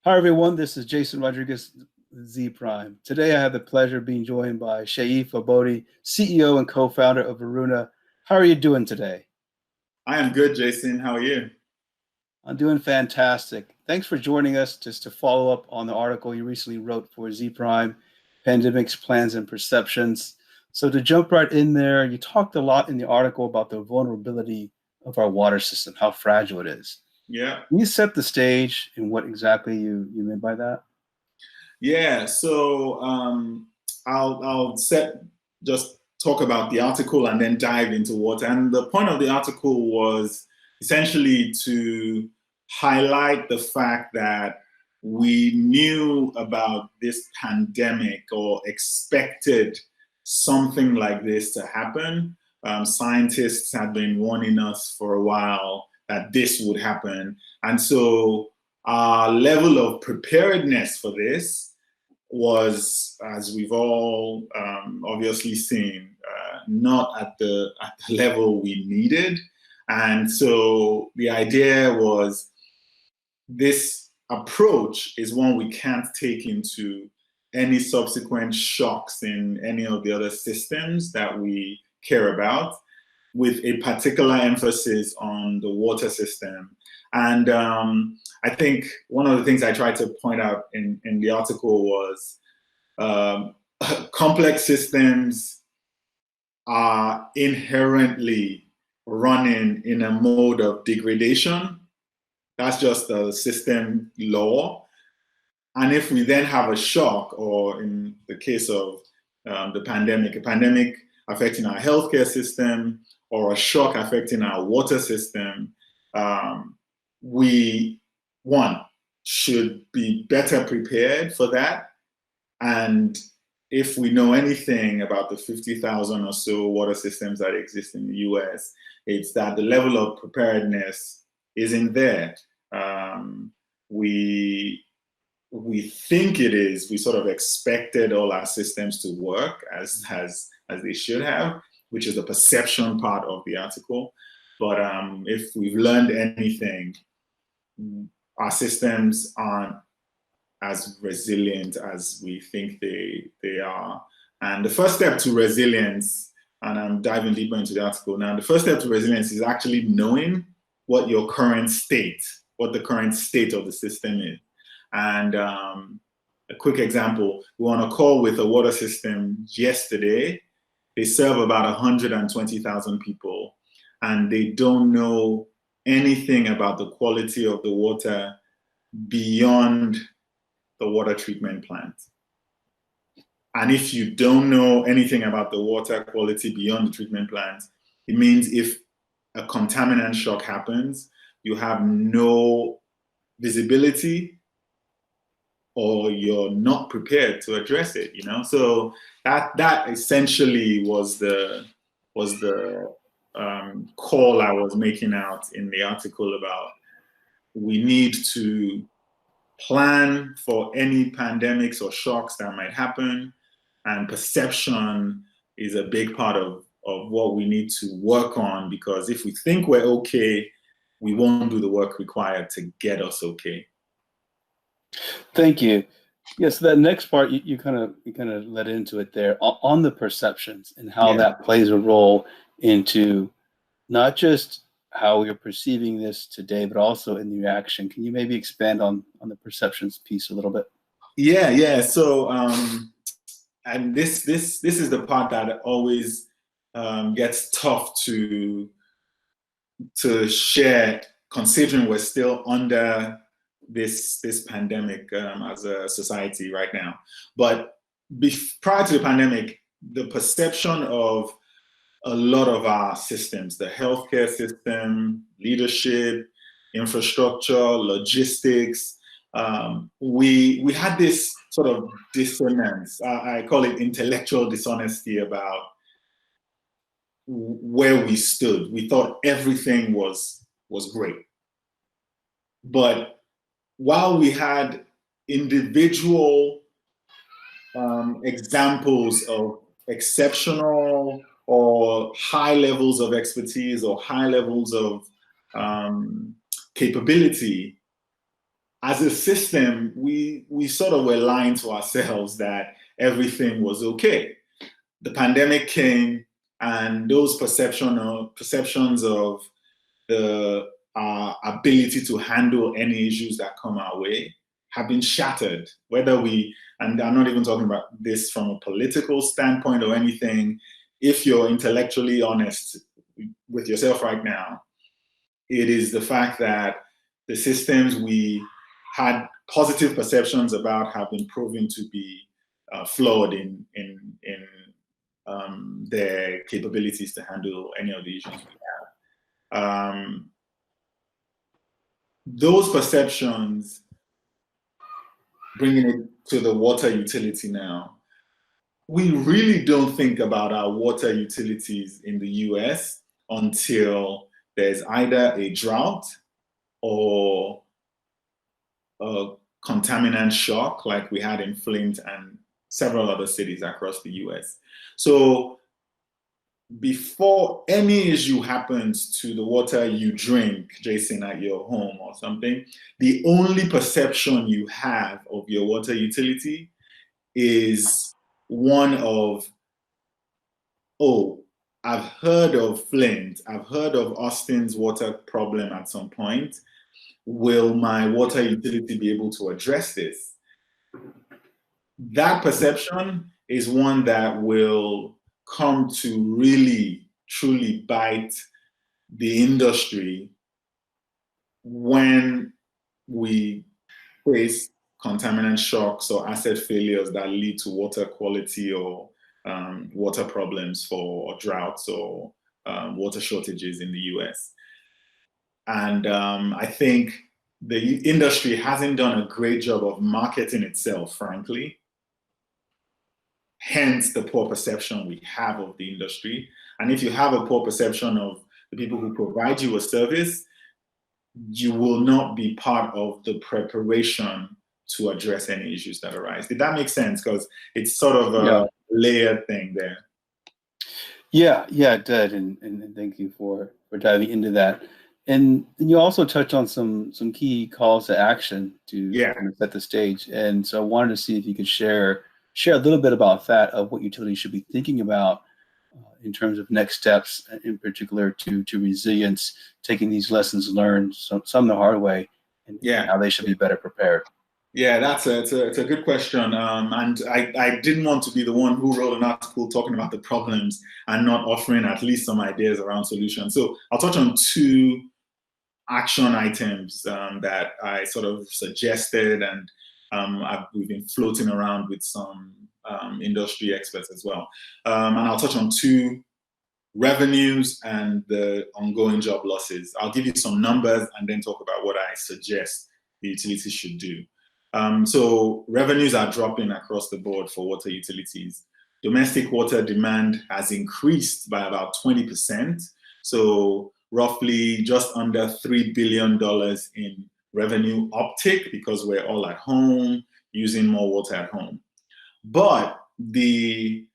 Hi, everyone. This is Jason Rodriguez, Zpryme. Today, I have the pleasure of being joined by Seyi Fabode, CEO and co-founder of Varuna. How are you doing today? I am good, Jason. How are you? I'm doing fantastic. Thanks for joining us just to follow up on the article you recently wrote for Zpryme, Pandemics, Plans, and Perceptions. So to jump right in there, you talked a lot in the article about the vulnerability of our water system, how fragile it is. Yeah. Can you set the stage and what exactly you meant by that? Yeah. So I'll just talk about the article and then dive into water. And the point of the article was essentially to highlight the fact that we knew about this pandemic or expected something like this to happen. Scientists had been warning us for a while that this would happen. And so our level of preparedness for this was, as we've all obviously seen, not at the level we needed. And so the idea was this approach is one we can't take into any subsequent shocks in any of the other systems that we care about, with a particular emphasis on the water system. And I think one of the things I tried to point out in the article was complex systems are inherently running in a mode of degradation. That's just the system law. And if we then have a shock, or in the case of the pandemic, a pandemic affecting our healthcare system, or a shock affecting our water system, we, one, should be better prepared for that. And if we know anything about the 50,000 or so water systems that exist in the US, it's that the level of preparedness isn't there. We think it is. We sort of expected all our systems to work as they should have, which is the perception part of the article. But if we've learned anything, our systems aren't as resilient as we think they are. And the first step to resilience, and I'm diving deeper into the article now, the first step to resilience is actually knowing what the current state of the system is. And a quick example, we were on a call with a water system yesterday. They serve about 120,000 people, and they don't know anything about the quality of the water beyond the water treatment plant. And if you don't know anything about the water quality beyond the treatment plant, it means if a contaminant shock happens, you have no visibility, or you're not prepared to address it, So that essentially was the call I was making out in the article about we need to plan for any pandemics or shocks that might happen, and perception is a big part of what we need to work on, because if we think we're okay, we won't do the work required to get us okay. Thank you. Yes, that next part you kind of led into it there on the perceptions and how that plays a role into not just how you're perceiving this today, but also in the reaction. Can you maybe expand on the perceptions piece a little bit? Yeah. So, and this is the part that always gets tough to share, considering we're still under this pandemic as a society right now. But prior to the pandemic, the perception of a lot of our systems, the healthcare system, leadership, infrastructure, logistics, we had this sort of dissonance. I call it intellectual dishonesty about where we stood. We thought everything was great. But while we had individual examples of exceptional or high levels of expertise or high levels of capability, as a system, we sort of were lying to ourselves that everything was okay. The pandemic came, and those perceptions of the ability to handle any issues that come our way have been shattered. Whether and I'm not even talking about this from a political standpoint or anything, if you're intellectually honest with yourself right now, it is the fact that the systems we had positive perceptions about have been proven to be flawed in their capabilities to handle any of the issues we have. Those perceptions, bringing it to the water utility now, we really don't think about our water utilities in the US until there's either a drought or a contaminant shock like we had in Flint and several other cities across the US. So before any issue happens to the water you drink, Jason, at your home or something, the only perception you have of your water utility is one of, oh, I've heard of Flint, I've heard of Austin's water problem at some point. Will my water utility be able to address this? That perception is one that will come to really, truly bite the industry when we face contaminant shocks or asset failures that lead to water quality or water problems or droughts or water shortages in the US. And I think the industry hasn't done a great job of marketing itself, frankly. Hence the poor perception we have of the industry. And if you have a poor perception of the people who provide you a service, you will not be part of the preparation to address any issues that arise. Did that make sense? Because it's sort of a layered thing there. Yeah, it did, and thank you for diving into that. And you also touched on some key calls to action to kind of set the stage. And so I wanted to see if you could share a little bit about that, of what utilities should be thinking about in terms of next steps, in particular to resilience, taking these lessons learned, some the hard way, and how they should be better prepared. Yeah, it's a good question. And I didn't want to be the one who wrote an article talking about the problems and not offering at least some ideas around solutions. So I'll touch on two action items that I sort of suggested, and we've been floating around with some industry experts as well. And I'll touch on two: revenues and the ongoing job losses. I'll give you some numbers and then talk about what I suggest the utilities should do. So revenues are dropping across the board for water utilities. Domestic water demand has increased by about 20%. So roughly just under $3 billion in revenue uptick because we're all at home, using more water at home. But the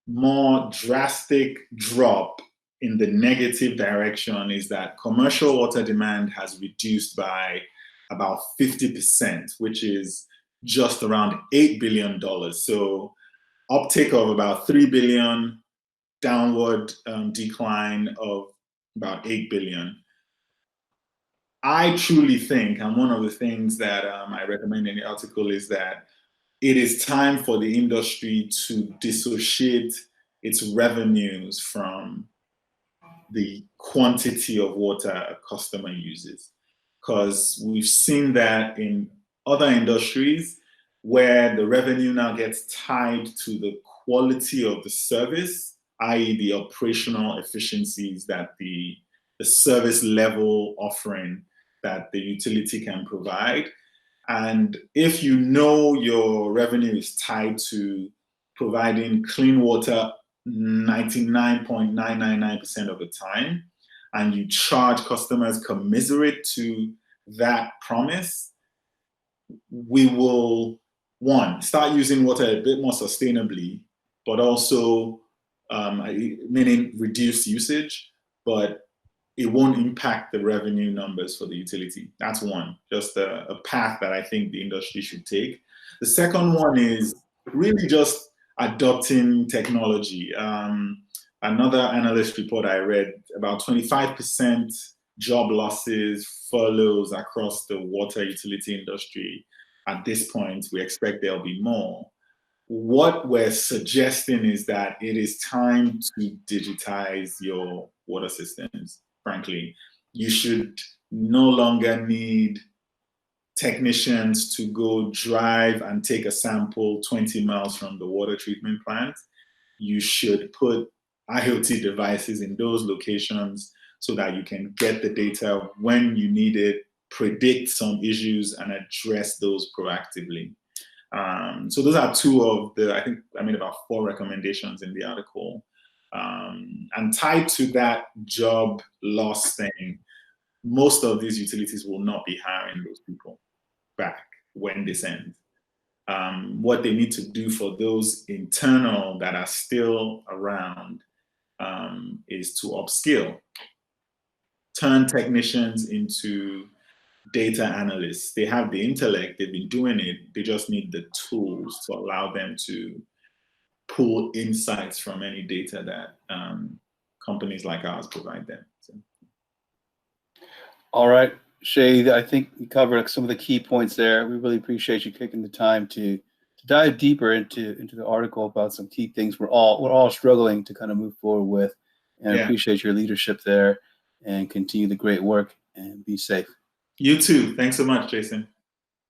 more drastic drop in the negative direction is that commercial water demand has reduced by about 50%, which is just around $8 billion. So uptick of about 3 billion, downward decline of about 8 billion. I truly think, and one of the things that I recommend in the article is that it is time for the industry to dissociate its revenues from the quantity of water a customer uses. Because we've seen that in other industries where the revenue now gets tied to the quality of the service, i.e. the operational efficiencies that the service level offering that the utility can provide. And if you know your revenue is tied to providing clean water 99.999% of the time, and you charge customers commensurate to that promise, we will, one, start using water a bit more sustainably, but also meaning reduce usage, but it won't impact the revenue numbers for the utility. That's one, just a path that I think the industry should take. The second one is really just adopting technology. Another analyst report I read, about 25% job losses, furloughs across the water utility industry. At this point, we expect there'll be more. What we're suggesting is that it is time to digitize your water systems, frankly. You should no longer need technicians to go drive and take a sample 20 miles from the water treatment plant. You should put IoT devices in those locations so that you can get the data when you need it, predict some issues, and address those proactively. So those are two of the, I think I made about 4 recommendations in the article. And tied to that job loss thing, most of these utilities will not be hiring those people back when this ends. What they need to do for those internal that are still around is to upskill, turn technicians into data analysts. They have the intellect, they've been doing it, they just need the tools to allow them to pull insights from any data that companies like ours provide them. So. All right, Seyi, I think you covered some of the key points there. We really appreciate you taking the time to dive deeper into the article about some key things we're all struggling to kind of move forward with. And I appreciate your leadership there, and continue the great work, and be safe. You too. Thanks so much, Jason.